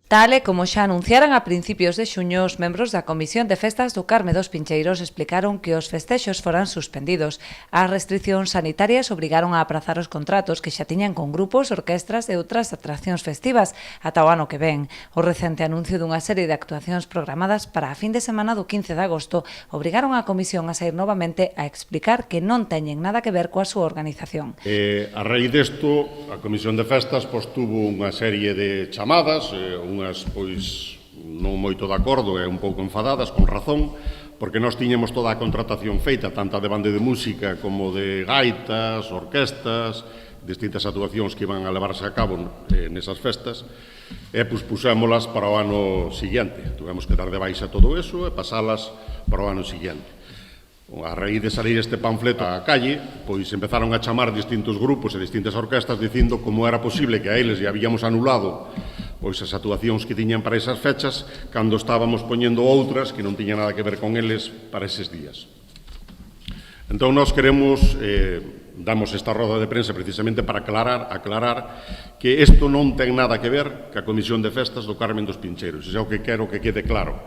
Tal e como xa anunciaran a principios de xuño, os membros da Comisión de Festas do Carme dos Pincheiros explicaron que os festexos foran suspendidos. As restriccións sanitarias obrigaron a aprazar os contratos que xa tiñan con grupos, orquestras e outras atraccións festivas ata o ano que ven. O recente anuncio dunha serie de actuacións programadas para a fin de semana do 15 de agosto obrigaron a Comisión a sair novamente a explicar que non teñen nada que ver coa súa organización. A raíz desto, a Comisión de Festas tuvo unha serie de chamadas, unhas non moito de acordo e un pouco enfadadas, con razón, porque nós tiñamos toda a contratación feita, tanto de banda de música como de gaitas, orquestas, distintas actuacións que iban a levarse a cabo nesas festas, e pusémolas para o ano seguinte. Tuvemos que dar de baixa todo eso e pasalas para o ano seguinte. A raíz de salir este panfleto á calle, pois empezaron a chamar distintos grupos e distintas orquestas dicindo como era posible que a eles lle habíamos anulado pois as actuacións que tiñan para esas fechas cando estábamos poñendo outras que non tiñan nada que ver con eles para eses días. Entón, nós queremos, damos esta roda de prensa precisamente para aclarar que isto non ten nada que ver ca Comisión de Festas do Carmen dos Pincheiros. Iso é o que quero que quede claro.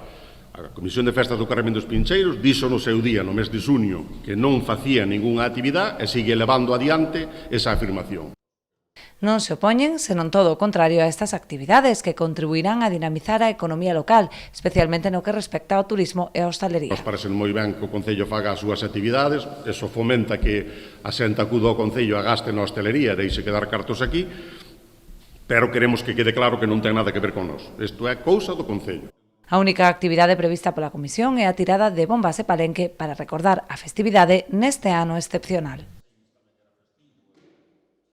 A Comisión de Festas do Carmen dos Pincheiros dixo no seu día, no mes de xuño, que non facía ningunha actividade e sigue levando adiante esa afirmación. Non se opoñen, senón todo o contrario a estas actividades que contribuirán a dinamizar a economía local, especialmente no que respecta ao turismo e a hostalería. Nos parece moi ben que o Concello faga as súas actividades, eso fomenta que a xente acuda ao Concello a gaste na hostalería e deixe quedar cartos aquí, pero queremos que quede claro que non ten nada que ver con nós. Isto é cousa do Concello. A única actividade prevista pola Comisión é a tirada de bombas e palenque para recordar a festividade neste ano excepcional.